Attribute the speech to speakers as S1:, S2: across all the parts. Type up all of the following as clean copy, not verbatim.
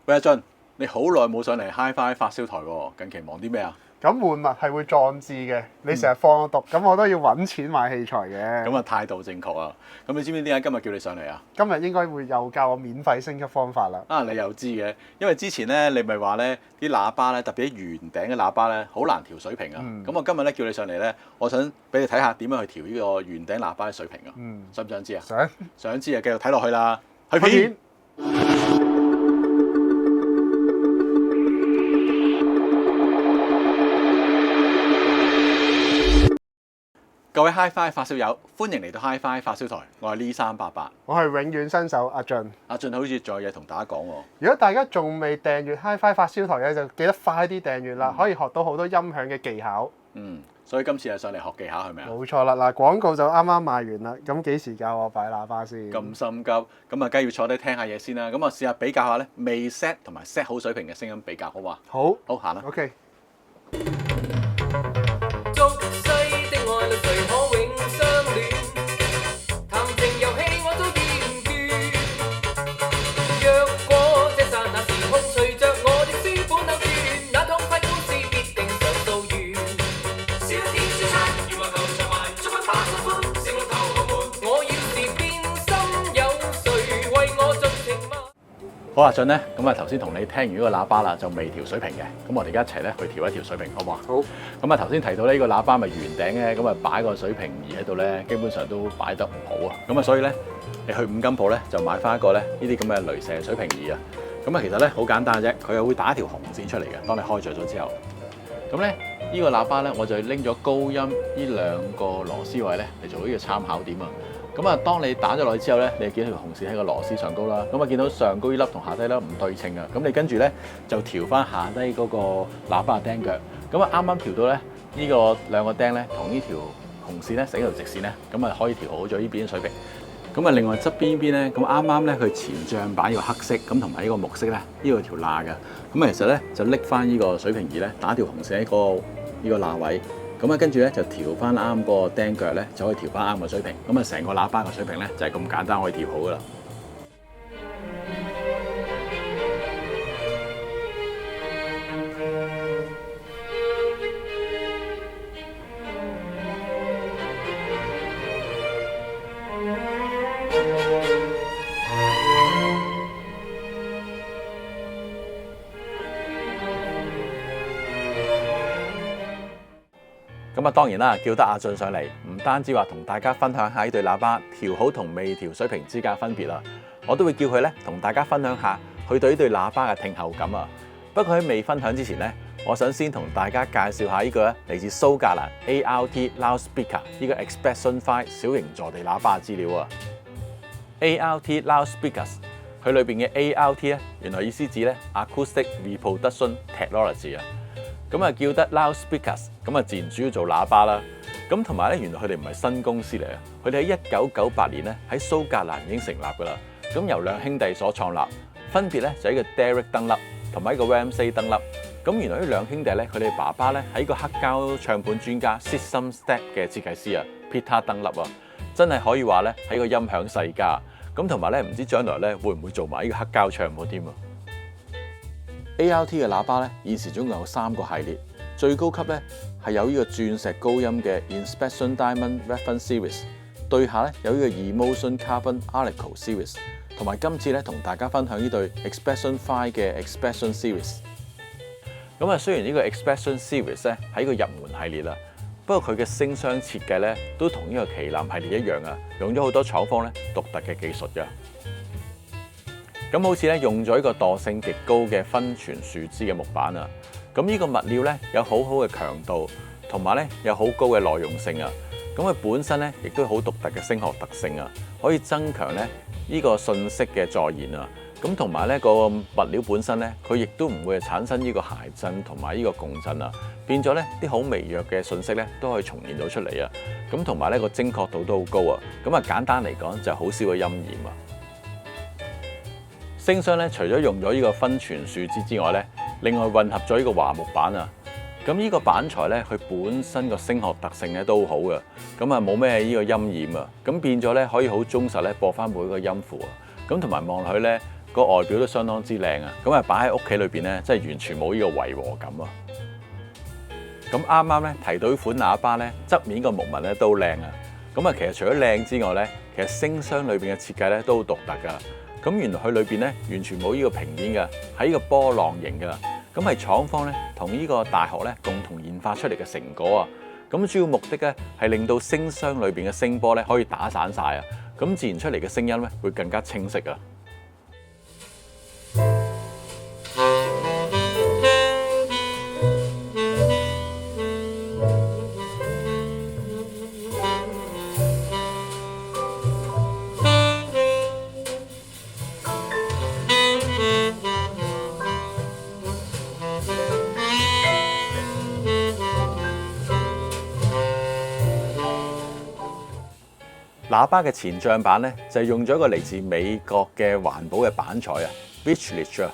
S1: 喂，阿俊，你好耐冇上嚟 Hi-Fi 發燒台喎，近期忙啲咩啊？
S2: 咁換物係會壯志嘅，你成日放我毒，咁我都要揾錢買器材嘅。
S1: 咁啊態度正確啊！咁你知唔知點解今日叫你上嚟啊？
S2: 今日應該會又教我免費升級方法啦。
S1: 啊，你又知嘅，因為之前咧你咪話咧啲喇叭咧，特別啲圓頂嘅喇叭咧，好難調水平啊。咁我今日咧叫你上嚟咧，我想俾你睇下點樣去調呢個圓頂喇叭嘅水平啊。想唔想知啊？想知啊，繼續睇落去啦。去片。各位 Hi-Fi 發燒友，歡迎嚟到 Hi-Fi 發燒台，我係Lee388，
S2: 我係永遠新手阿俊。
S1: 阿俊好似仲有嘢同大家講喎。
S2: 如果大家仲未訂閱 Hi-Fi 發燒台咧，就記得快啲訂閱啦，可以學到好多音響嘅技巧。
S1: 所以今次係上嚟學技巧係咪啊？
S2: 冇錯啦，嗱廣告就啱啱賣完啦，咁幾時教我擺喇叭先？
S1: 咁心急，咁啊梗係要坐低聽下嘢先啦。咁啊試下比較下咧，未 set 同埋 set 好水平嘅聲音比較，好嘛？
S2: 好，
S1: 好行啦。
S2: OK。
S1: 好啊，俊咧，咁啊頭先同你聽完呢個喇叭啦，就未調水平嘅，咁我哋而家一齊咧去調一調水平，好唔好啊？
S2: 好。
S1: 咁啊頭先提到呢個喇叭咪圓頂嘅，咁啊擺個水平儀喺度咧，基本上都擺得唔好啊。咁啊所以咧，你去五金鋪咧就買翻一個咧呢啲咁嘅雷射水平儀啊。咁啊其實咧好簡單嘅啫，佢又會打一條紅線出嚟嘅。當你開着咗之後，咁咧呢個喇叭咧我就拎咗高音呢兩個螺絲位咧嚟做呢個參考點啊。咁啊，當你打咗落去之後咧，你見到條紅線喺個螺絲上高啦。咁啊，見到上高呢粒同下低粒唔對稱啊。咁你跟住咧就調翻下低嗰個喇叭嘅釘腳。咁啊，啱啱調到咧呢個兩個釘咧同呢條紅線咧成一條直線咧，咁啊可以調好咗呢邊水平。咁啊，另外側邊咧，咁啱啱咧佢前帳板呢個黑色，咁同埋呢個木色咧，呢個條罅嘅。咁啊，其實咧就拎翻呢個水平儀咧，打條紅線喺呢個罅位。咁啊，跟住咧就調翻啱個釘腳咧，就可以調翻啱個水平。咁啊，成個喇叭嘅水平咧就係咁簡單可以調好噶啦。咁啊，當然啦，叫得阿俊上嚟，唔單止話同大家分享下呢對喇叭調好同未調水平之間分別啦，我都會叫佢咧同大家分享下佢對呢對喇叭嘅聽後感啊。不過喺未分享之前咧，我想先同大家介紹下呢個咧嚟自蘇格蘭 ART Loudspeaker 呢個 Expression 5小型坐地喇叭嘅資料啊。ART Loudspeakers 佢裏邊嘅 ART 咧，原來意思指咧 Acoustic Reproduction Technology 啊。咁啊叫得 loudspeakers，咁啊自然主要做喇叭啦。咁同埋咧，原來佢哋唔係新公司嚟啊，佢哋喺1998年咧喺蘇格蘭已經成立噶啦。咁由兩兄弟所創立，分別咧就係一個 Derek Dunlop 同埋一個 Ramsay Dunlop。咁原來呢兩兄弟咧，佢哋爸爸咧係一個黑膠唱片專家 System Stack 嘅設計師啊 Peter Dunlop 啊，真係可以話咧係一個音響世家。咁同埋咧，唔知將來咧會唔會做埋呢個黑膠唱片添啊？ART 嘅喇叭咧，現時總共有3個系列，最高級咧係有呢個鑽石高音嘅 Inspection Diamond Reference Series， 對下咧有呢個 Emotion Carbon Article Series， 同埋今次咧同大家分享呢對 Expression 5嘅 Expression Series。咁啊，雖然呢個 Expression Series 咧係一個入門系列啦，不過佢嘅聲箱設計咧都同呢個旗艦系列一樣啊，用咗好多廠方咧獨特嘅技術㗎。咁好似咧用咗一個惰性極高嘅分荃樹脂嘅木板啊，咁呢個物料咧有好好嘅強度，同埋咧有好高嘅耐用性啊。咁佢本身咧亦都有好獨特嘅聲學特性啊，可以增強咧呢個信息嘅再現啊。咁同埋咧個物料本身咧，佢亦都唔會係產生呢個諧震同埋呢個共振啊，變咗咧啲好微弱嘅信息咧都可以重現到出嚟啊。咁同埋咧個精確度都好高啊。咁啊簡單嚟講就好少嘅音染啊。聲箱咧，除咗用咗呢個分荃樹脂之外咧，另外混合咗呢個華木板啊。咁呢個板材咧，佢本身個聲學特性咧都好嘅，咁啊冇咩呢個音染啊，咁變咗咧可以好忠實咧播翻每個音符啊。咁同埋望落去咧，個外表都相當之靚啊！咁啊擺喺屋企裏邊咧，真係完全冇呢個違和感啊！咁啱啱咧提到呢款喇叭咧，側面個木紋咧都靚啊！咁啊其實除咗靚之外咧，其實聲箱裏邊嘅設計咧都好獨特噶。咁原來佢裏邊咧完全冇呢個平面嘅，係呢個波浪形噶。咁係廠方咧同呢個大學咧共同研發出嚟嘅成果啊！咁主要目的咧係令到聲箱裏邊嘅聲波咧可以打散晒啊！咁自然出嚟嘅聲音咧會更加清晰啊！喇叭嘅前帳板咧就係用咗一個嚟自美國嘅環保嘅板材啊 Vichrich 啊。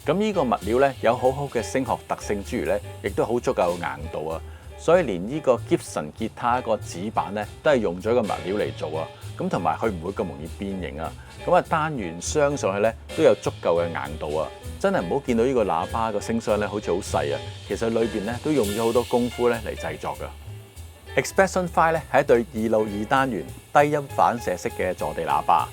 S1: 咁呢個物料咧有好好嘅聲學特性之餘咧，亦都好足夠硬度啊。所以連呢個 Gibson 吉他個指板咧都係用咗個物料嚟做啊。咁同埋佢唔會咁容易變形啊。咁啊單元鑲上去咧都有足夠嘅硬度啊。真係唔好見到呢個喇叭個聲箱咧好似好細啊，其實裏邊咧都用咗好多功夫咧嚟製作㗎。Expression 5咧係一對2路2單元低音反射式嘅坐地喇叭。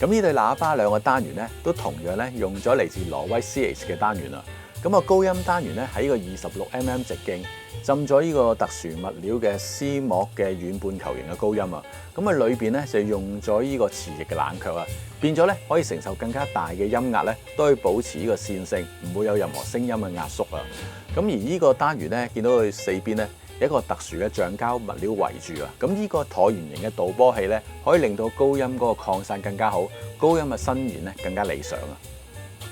S1: 咁呢對喇叭兩個單元咧都同樣咧用咗嚟自挪威 CH 嘅單元啊。咁啊高音單元咧喺呢個26mm 直徑，浸咗呢個特殊物料嘅絲膜嘅軟半球形嘅高音啊。咁啊裏邊咧就用咗呢個磁液嘅冷卻啊，變咗咧可以承受更加大嘅音壓咧，都可以保持呢個線性，唔會有任何聲音嘅壓縮啊。咁而呢個單元咧見到佢四邊咧，一個特殊嘅橡膠物料圍住啊，咁呢個橢圓形嘅導波器咧，可以令到高音嗰個擴散更加好，高音嘅伸延咧更加理想啊。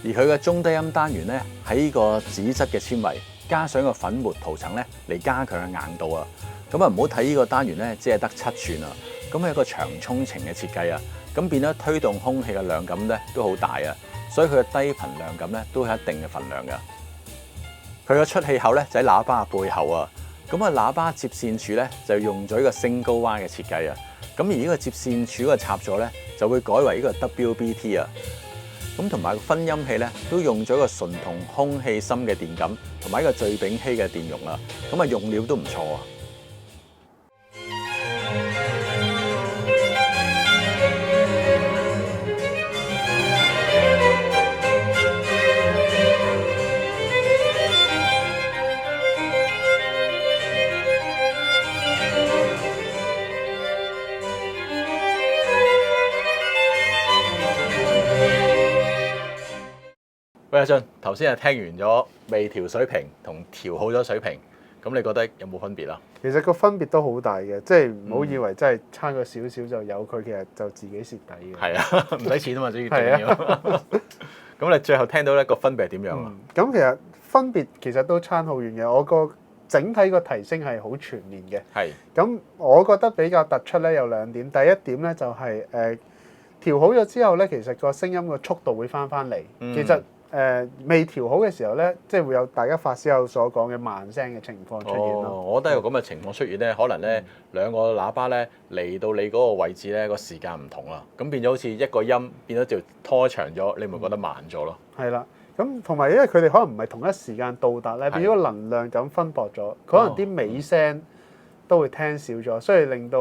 S1: 而佢嘅中低音單元咧，喺呢個紙質嘅纖維，加上個粉末塗層咧，嚟加強嘅硬度啊。咁啊唔好睇呢個單元咧，只係得7寸啊，咁係一個長衝程嘅設計啊，咁變咗推動空氣嘅量感咧都好大啊，所以佢嘅低頻量感咧都係一定嘅份量㗎。佢嘅出氣口咧就喺喇叭嘅背後啊。咁啊，喇叭接線柱咧就用咗呢個升高彎嘅設計啊。咁而呢個接線柱嗰個插座咧就會改為呢個 WBT 啊。咁同埋個分音器咧都用咗個純銅空氣芯嘅電感，同埋呢個聚丙烯嘅電容啊。咁啊用料都唔錯啊。喂，阿俊，頭先係聽完咗未調水平同調好咗水平，咁你覺得有冇分別啊？
S2: 其實個分別都好大嘅，即係唔好以為真係差個少少就有佢，其實就自己蝕底嘅。
S1: 係啊，唔使錢啊嘛，主要最緊要。咁你最後聽到咧個分別係點樣啊？
S2: 咁其實分別其實都差好遠嘅，我個整體個提升係好全面嘅。
S1: 係。
S2: 咁我覺得比較突出咧有兩點，第一點咧就係調好咗之後咧，其實個聲音個速度會翻嚟。其實未調好嘅時候咧，即係會有大家發燒友所講嘅慢聲嘅情況出現咯。
S1: 我覺得有咁嘅情況出現咧，可能咧兩個喇叭咧嚟到你嗰個位置咧個時間唔同啦，咁變咗好似一個音變咗就拖長咗，你咪覺得慢咗咯。
S2: 係啦，咁同埋因為佢哋可能唔係同一時間到達咧，變咗個能量咁分薄咗，可能啲尾聲都會聽少咗，所以令到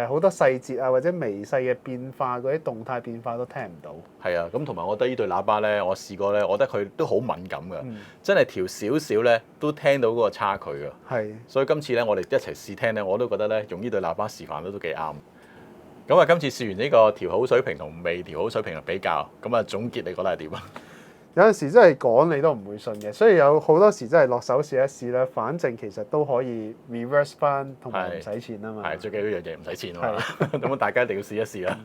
S2: 好多細節啊或者微細嘅變化嗰啲動態變化都聽唔到。
S1: 係啊，咁同埋我覺得呢對喇叭咧，我試過咧，我覺得佢都好敏感㗎，真係調少少咧都聽到嗰個差距㗎。係，所以今次咧我哋一齊試聽咧，我都覺得咧用呢對喇叭示範都幾啱。咁啊，今次試完呢個調好水平同未調好水平嘅比較，咁啊總結你覺得係點啊？
S2: 有陣時真係講你都唔會信嘅，所以有好多時真係落手試一試啦。反正其實都可以 reverse 翻，同埋唔使錢啊嘛。係最緊要一樣嘢唔使錢啊嘛。咁大家一定要試一試啦。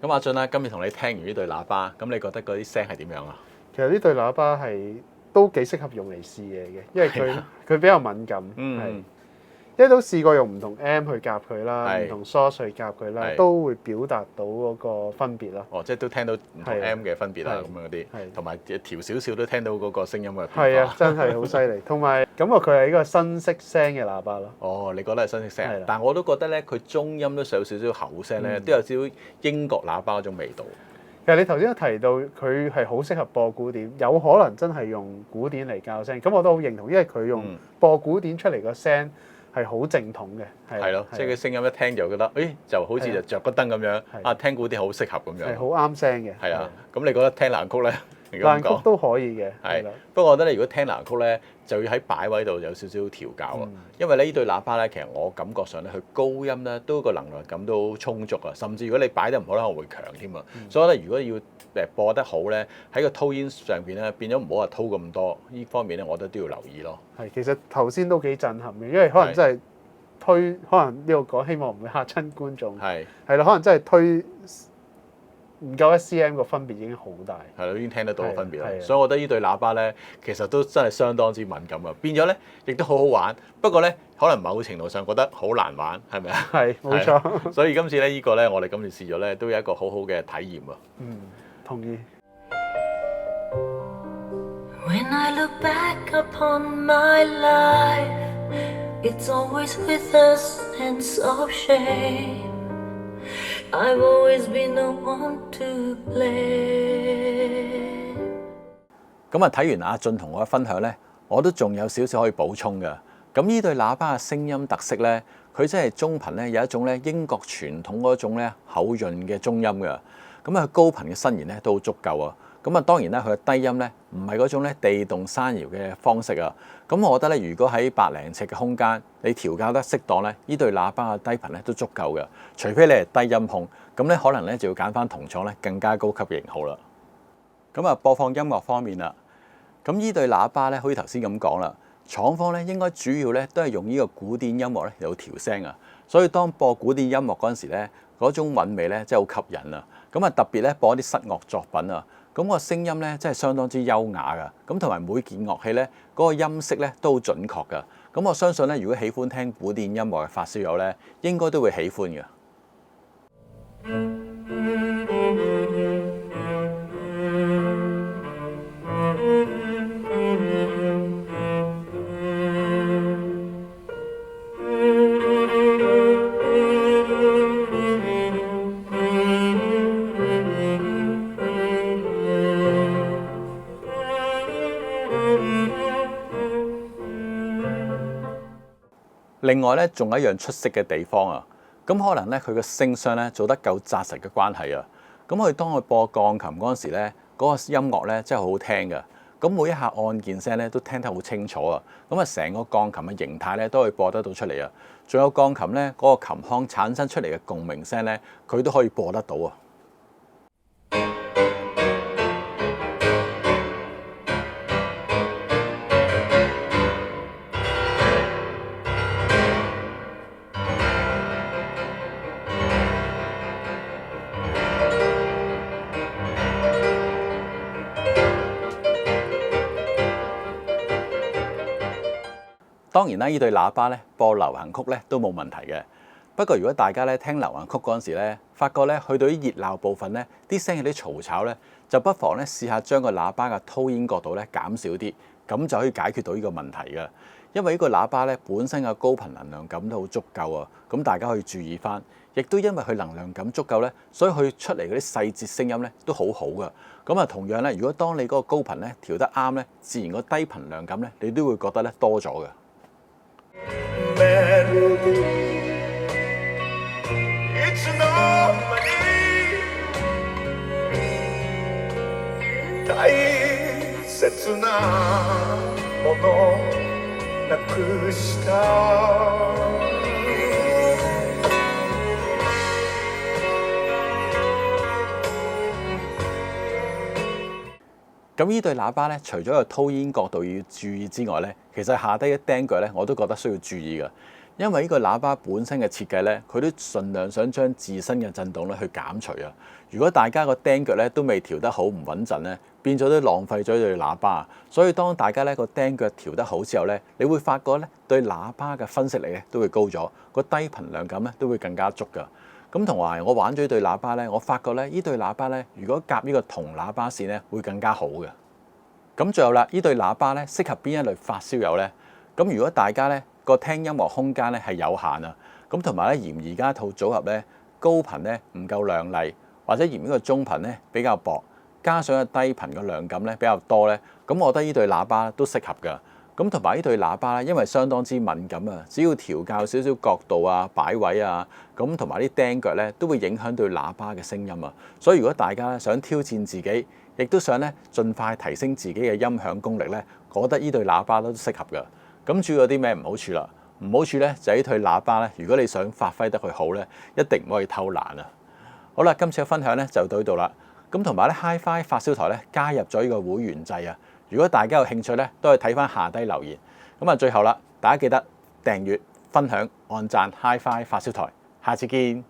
S2: 咁阿俊啦，今日同你聽完呢對喇叭，咁你覺得嗰啲聲係點樣啊？其實呢對喇叭係都幾適合用嚟試嘢嘅，因為佢比較敏感，係因為都試過用唔同 M 去夾佢啦，
S1: 係
S2: 唔同 source 去夾佢啦，
S1: 係
S2: 都會表達到嗰個分別咯。
S1: 哦，即係都聽到唔同
S2: 係啊
S1: M 嘅分別啦，
S2: 係
S1: 咁樣嗰啲
S2: 係，
S1: 同埋調少少都聽到嗰個聲音嘅變化。
S2: 係啊，真係好犀利。同埋感覺佢係一個新式聲嘅喇叭咯。
S1: 哦，你覺得係新式聲
S2: 係啦，
S1: 但我都覺得咧，佢中音都有少少口聲咧，都有少少英國喇叭嗰種味道。
S2: 其實你頭先都提到佢係好適合播古典，有可能真係用古典嚟校聲，咁我都好認同，因為佢用播古典出嚟個聲係好正統嘅，
S1: 係咯，即係佢聲音一聽就覺得，誒就好似就着個燈咁樣，啊聽古典好適合咁樣。
S2: 係好啱聲嘅。
S1: 係啊，咁你覺得聽爛曲咧？
S2: 爛曲都可以嘅。
S1: 係
S2: 啦，
S1: 不過我覺得你如果聽爛曲咧，就要喺擺位度有少少調教啊。因為咧呢對喇叭咧，其實我感覺上咧，佢高音咧都個能量感都充足啊。甚至如果你擺得唔好咧，可能會強添啊。所以咧，如果要播得好咧，喺個拖音上邊咧，變咗唔好話拖咁多，呢方面咧，我覺得都要留意咯。
S2: 係其實頭先都幾震撼嘅，因為可能真係可能呢度講，希望唔會嚇親觀眾。係啦，可能真係推唔夠1cm個分別已經好大。
S1: 係咯，已經聽得到個分別啦。
S2: 係
S1: 所以我覺得呢對喇叭咧，其實都真係相當之敏感啊。變咗咧，亦都好好玩。不過咧，可能某程度上覺得好難玩，係咪啊？
S2: 係冇錯。
S1: 所以今次咧，呢個咧，我哋今次試咗咧，都有一個好好嘅體驗啊。
S2: 同意。
S3: When I look back upon my life, it's always with a sense of shame. I've always been the one to blame.
S1: 咁啊，睇完阿俊同我嘅分享咧，我都仲有少少可以補充嘅。咁呢對喇叭嘅聲音特色咧，佢真係中頻咧有一種咧英國傳統嗰種咧厚潤嘅中音嘅。咁啊，高頻嘅伸延咧都好足夠啊。咁啊，當然啦，佢嘅低音咧唔係嗰種咧地動山搖嘅方式啊。咁我覺得咧，如果喺百零尺嘅空間，你調校得適當咧，呢對喇叭嘅低頻咧都足夠嘅。除非你係低音控，咁咧可能咧就要揀翻同廠咧更加高級嘅型號啦。咁啊，播放音樂方面啦，咁呢對喇叭咧，好似頭先咁講啦，廠方咧應該主要咧都係用呢個古典音樂咧嚟到調聲啊。所以當播古典音樂嗰陣時咧，嗰種韻味咧真係好吸引啊。咁啊，特別咧播一啲室樂作品啊。咁個聲音咧真係相當之優雅噶，咁同埋每件樂器咧嗰個音色咧都好準確噶。咁我相信咧，如果喜歡聽古典音樂嘅發燒友咧，應該都會喜歡嘅。另外咧，仲有一樣出色嘅地方啊！咁可能咧，佢嘅聲箱咧做得夠紮實嘅關係啊！咁佢當佢播鋼琴嗰陣時咧，嗰個音樂咧真係好好聽嘅。咁每一下按鍵聲咧都聽得好清楚啊！咁啊，成個鋼琴嘅形態咧都可以播得到出嚟啊！仲有鋼琴咧嗰個琴腔產生出嚟嘅共鳴聲咧，佢都可以播得到啊！當然啦，呢對喇叭咧播流行曲咧都冇問題嘅。不過如果大家咧聽流行曲嗰陣時咧，發覺咧去到啲熱鬧部分咧，啲聲有啲嘈吵咧，就不妨咧試下將個喇叭嘅拖煙角度咧減少啲，咁就可以解決到呢個問題嘅。因為呢個喇叭咧本身嘅高頻能量感都好足夠啊，咁大家可以注意翻。亦都因為佢能量感足夠咧，所以佢出嚟嗰啲細節聲音咧都好好噶。咁啊，同樣咧，如果當你嗰個高頻咧調得啱咧，自然個低頻量感咧你都會覺得咧多咗嘅。
S4: 大切なものなくした
S1: 咁呢對喇叭咧，除咗個拖煙角度要注意之外咧，其實下低嘅釘腳咧，我都覺得需要注意嘅。因為呢個喇叭本身嘅設計咧，佢都盡量想將自身嘅震動咧去減除啊。如果大家個釘腳咧都未調得好唔穩陣咧，變咗都浪費咗對喇叭。所以當大家咧個釘腳調得好之後咧，你會發覺咧對喇叭嘅分析力咧都會高咗，個低頻量感咧都會更加足㗎。咁同埋我玩咗呢對喇叭咧，我發覺咧呢對喇叭咧，如果夾呢個銅喇叭線咧，會更加好嘅。咁最後啦，呢對喇叭咧適合邊一類發燒友咧？咁如果大家咧個聽音樂空間咧係有限啊，咁同埋咧嫌而家套組合咧高頻咧唔夠亮麗，或者嫌呢個中頻咧比較薄，加上個低頻嘅量感咧比較多咧，咁我覺得呢對喇叭都適合㗎。咁同埋呢對喇叭咧，因為相當之敏感啊，只要調校少少角度啊、擺位啊，咁同埋啲釘腳咧都會影響對喇叭嘅聲音啊。所以如果大家咧想挑戰自己，亦都想咧盡快提升自己嘅音響功力咧，我覺得呢對喇叭都適合㗎。咁主要有啲咩唔好處啦？唔好處咧就係呢對喇叭咧，如果你想發揮得佢好咧，一定唔可以偷懶啊！好啦，今次嘅分享咧就到呢度啦。咁同埋咧 HiFi 發燒台咧加入咗呢個會員制啊！如果大家有興趣咧，都可以睇翻下低留言。咁啊，最後啦，大家記得訂閱、分享、按讚 HiFi 發燒台。下次見。